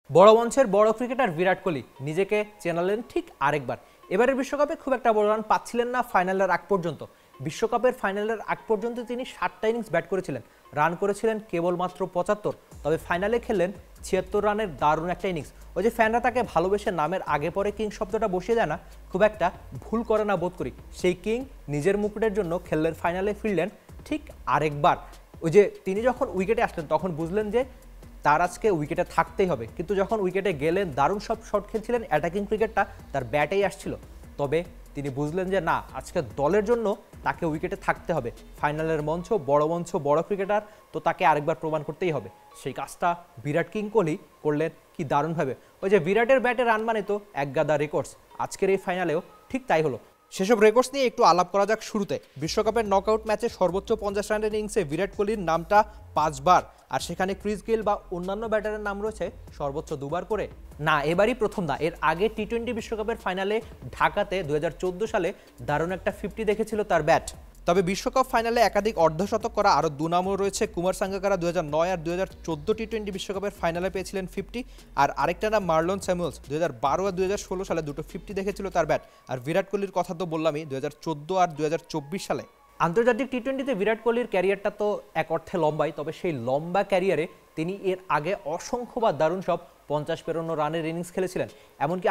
বড় মঞ্চের বড় ক্রিকেটার বিরাট কোহলি নিজেকে চেনালেন ঠিক আরেকবার। এবারের বিশ্বকাপে খুব একটা বড় রান পাচ্ছিলেন না ফাইনালের আগ পর্যন্ত। বিশ্বকাপের ফাইনালের আগ পর্যন্ত তিনি 7টা ইনিংস ব্যাট করেছিলেন, রান করেছিলেন কেবলমাত্র 75। তবে ফাইনালে খেললেন 76 রানের দারুণ একটা ইনিংস। ওই যে ফ্যানরা তাকে ভালোবেসে নামের আগে পরে কিং শব্দটা বসিয়ে দেয় না, খুব একটা ভুল করে না বোধ করি। সেই কিং নিজের মুকুটের জন্য খেললেন, ফাইনালে ফিরলেন ঠিক আরেকবার। ওই যে তিনি যখন উইকেটে আসলেন তখন বুঝলেন যে তার আজকে উইকেটে থাকতেই হবে, কিন্তু যখন উইকেটে গেলেন দারুণ সব শট খেলছিলেন, অ্যাটাকিং ক্রিকেটটা তার ব্যাটেই আসছিল। তবে তিনি বুঝলেন যে না, আজকে দলের জন্য তাকে উইকেটে থাকতে হবে। ফাইনালের মঞ্চ, বড় ক্রিকেটার, তো তাকে আরেকবার প্রমাণ করতেই হবে। সেই কাজটা বিরাট কিং কোহলি করলেন কি দারুণভাবে। ওই যে বিরাটের ব্যাটে রান মানে তো একগাদা রেকর্ডস, আজকের এই ফাইনালেও ঠিক তাই হলো। সেসব রেকর্ডস নিয়ে একটু আলাপ করা যাক শুরুতে। বিশ্বকাপের নকআউট ম্যাচে সর্বোচ্চ 50 রানের ইনিংসে বিরাট কোহলির নামটা 5 বার, আর সেখানে ক্রিস গেইল বা অন্যান্য ব্যাটারের নাম রয়েছে সর্বোচ্চ 2 বার করে। না, এবারই প্রথম না, এর আগে টি-20 বিশ্বকাপের ফাইনালে ঢাকাতে 2014 সালে দারুণ একটা 50 দেখেছিল তার ব্যাট। তবে বিশ্বকাপ ফাইনালে একাধিক অর্ধশতক করা আরও 2 নামও রয়েছে। কুমার সাঙ্গাকারা 2009 আর 2014 টি-20 বিশ্বকাপের ফাইনালে পেয়েছিলেন 50, আর আরেকটা নাম মার্লন স্যামুয়েলস 2012 আর 2016 সালে দুটো 50 দেখেছিল তার ব্যাট। আর বিরাট কোহলির কথা তো বললামই 2014 আর 2024 সালে। আন্তর্জাতিক টি-20তে বিরাট কোহলির ক্যারিয়ারটা তো এক অর্থে লম্বাই, তবে সেই লম্বা ক্যারিয়ারে তিনি এর আগে অসংখ্যবার দারুণ সব 50 পেরোনো রানের ইনিংস খেলেছিলেন। এমনকি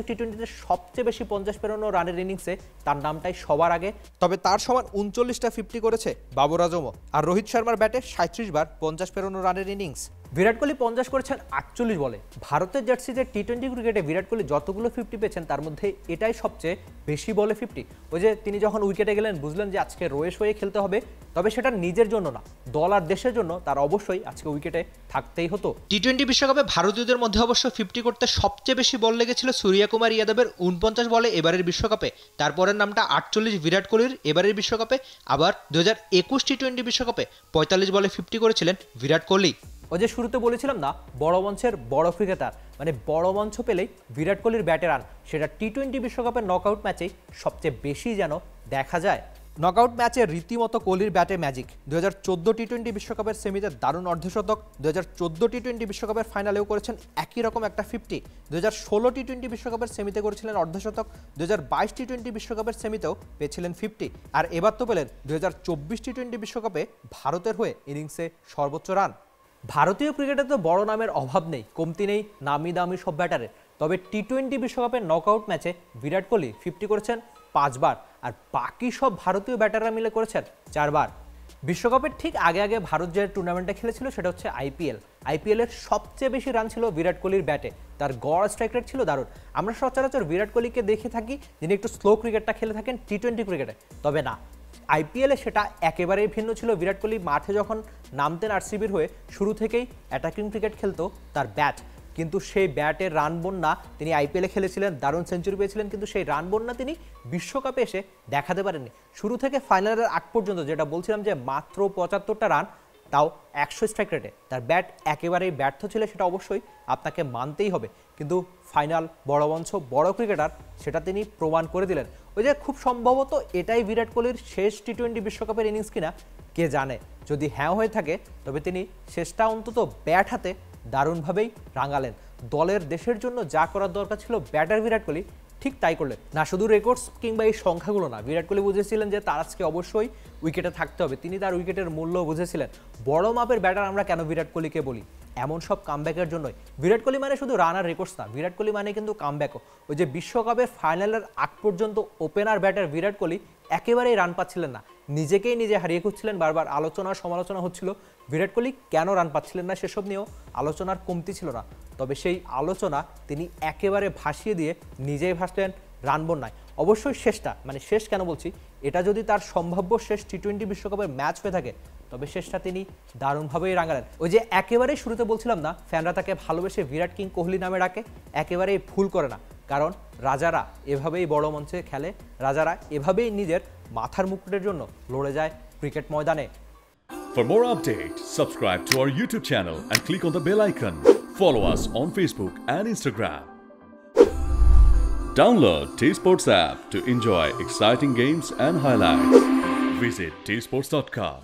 টি-20তে সবচেয়ে বেশি 50 পেরোনো রানের ইনিংসে তার নামটাই সবার আগে। তবে তার সমান 39টা 50 করেছে বাবর আজমও। আর রোহিত শর্মার ব্যাটে 37 বার 50 পেরোনো রানের ইনিংস। বিরাট কোহলি 50 করেছেন 48 বলে। ভারতের জার্সিতে টি-20 ক্রিকেটে বিরাট কোহলি যতগুলো 50 পেয়েছেন তার মধ্যে এটাই সবচেয়ে বেশি বলে 50। ওই যে তিনি যখন উইকেটে গেলেন বুঝলেন যে আজকে রোয়েশ হয়ে খেলতে হবে, তবে সেটা নিজের জন্য না, দল আর দেশের জন্য তার অবশ্যই আজকে উইকেটে থাকতেই হতো। টি-20 বিশ্বকাপে ভারতীয়দের মধ্যে অবশ্য 50 করতে সবচেয়ে বেশি বল লেগেছিল সূর্যকুমার যাদবের 49 বলে এবারের বিশ্বকাপে। তারপরের নামটা 48 বিরাট কোহলির এবারের বিশ্বকাপে। আবার 2021 টি-20 বিশ্বকাপে 45 বলে 50 করেছিলেন বিরাট কোহলি। ওই যে শুরুতে বলেছিলাম না, বড় মঞ্চের বড় ক্রিকেটার, মানে বড় মঞ্চ পেলেই বিরাট কোহলির ব্যাটে রান, সেটা টি-20 বিশ্বকাপের নকআউট ম্যাচেই সবচেয়ে বেশি যেন দেখা যায়। নকআউট ম্যাচে রীতিমতো কোহলির ব্যাটে ম্যাজিক। 2014 টি-20 বিশ্বকাপের সেমিতে দারুণ অর্ধশতক, 2014 টি-20 বিশ্বকাপের ফাইনালেও করেছেন একই রকম একটা 50, 2016 টি-20 বিশ্বকাপের সেমিতে করেছিলেন অর্ধশতক, 2022 টি-20 বিশ্বকাপের সেমিতেও পেয়েছিলেন 50, আর এবার তো পেলেন 2024 টি-20 বিশ্বকাপে ভারতের হয়ে ইনিংসে সর্বোচ্চ রান। ভারতীয় ক্রিকেটে তো বড় নামের অভাব নেই, কমতি নেই নামি দামি সব ব্যাটারের। তবে টি-20 বিশ্বকাপের নকআউট ম্যাচে বিরাট কোহলি 50 করেছেন 5 বার, আর বাকি সব ভারতীয় ব্যাটাররা মিলে করেছেন 4 বার। বিশ্বকাপের ঠিক আগে ভারত যে টুর্নামেন্টটা খেলেছিল সেটা হচ্ছে আইপিএলের সবচেয়ে বেশি রান ছিল বিরাট কোহলির ব্যাটে। তার গড় স্ট্রাইক রেট ছিল দারুণ। আমরা সচরাচর বিরাট কোহলিকে দেখে থাকি যিনি একটু স্লো ক্রিকেটটা খেলে থাকেন টি-20 ক্রিকেটে, তবে না, আইপিএলে সেটা একেবারেই ভিন্ন ছিল। বিরাট কোহলি মাঠে যখন নামতেন আরসিবির হয়ে, শুরু থেকেই অ্যাটাকিং ক্রিকেট খেলতো তার ব্যাট, কিন্তু সেই ব্যাটের রান বন্যা তিনি আইপিএলে খেলেছিলেন, দারুণ সেঞ্চুরি পেয়েছিলেন, কিন্তু সেই রান বন্যা তিনি বিশ্বকাপে এসে দেখাতে পারেননি। শুরু থেকে ফাইনালের আগ পর্যন্ত যেটা বলছিলাম যে মাত্র 75টা রান, তাও 100 স্ট্রাইক রেটে, তার ব্যাট একেবারেই ব্যর্থ ছিল, সেটা অবশ্যই আপনাকে মানতেই হবে। কিন্তু ফাইনাল, বড় মঞ্চ, বড় ক্রিকেটার, সেটা তিনি প্রমাণ করে দিলেন। ওই যে খুব সম্ভবত এটাই বিরাট কোহলির শেষ টি-20 বিশ্বকাপের ইনিংস কিনা কে জানে। যদি হ্যাঁ হয়ে থাকে তবে তিনি শেষটা অন্তত ব্যাট হাতে দারুণভাবেই রাঙালেন। দলের, দেশের জন্য যা করার দরকার ছিল ব্যাটার বিরাট কোহলি ঠিক তাই করলেন। না শুধু রেকর্ডস কিংবা এই সংখ্যাগুলো না, বিরাট কোহলি বুঝেছিলেন যে তার আজকে অবশ্যই উইকেটে থাকতে হবে। তিনি তার উইকেটের মূল্য বুঝেছিলেন। বড় মাপের ব্যাটার আমরা কেন বিরাট কোহলিকে বলি? এমন সব কামব্যাকের জন্যই। বিরাট কোহলি মানে শুধু রান আর রেকর্ডস না, বিরাট কোহলি মানে কিন্তু কামব্যাকও। ওই যে বিশ্বকাপের ফাইনালের আগ পর্যন্ত ওপেনার ব্যাটার বিরাট কোহলি একেবারেই রান পাচ্ছিলেন না, নিজেকেই নিজে হারিয়ে খুঁজছিলেন। বারবার আলোচনা সমালোচনা হচ্ছিল বিরাট কোহলি কেন রান পাচ্ছিলেন না, সেসব নিয়েও আলোচনার কমতি ছিল না। তবে সেই আলোচনা তিনি একেবারে ভাসিয়ে দিয়ে নিজেই ভাসলেন রান বন্যায়। অবশ্যই শেষটা, মানে শেষ কেন বলছি, এটা যদি তার সম্ভাব্য শেষ টি-20 বিশ্বকাপের ম্যাচ হয়ে থাকে তবে শেষটা তিনি দারুণভাবেই রাঙালেন। ওই যে একেবারেই শুরুতে বলছিলাম না, ফ্যানরা তাকে ভালোবেসে বিরাট কিং কোহলি নামে ডাকে, একেবারেই ভুল করে না। কারণ রাজারা এভাবেই বড় মঞ্চে খেলে, রাজারা এভাবেই নিজের মাথার মুকুটের জন্য লড়ে যায় ক্রিকেট ময়দানে। For more updates, subscribe to our YouTube channel and click on the bell icon. Follow us on Facebook and Instagram. Download T-Sports app to enjoy exciting games and highlights. Visit tsports.com.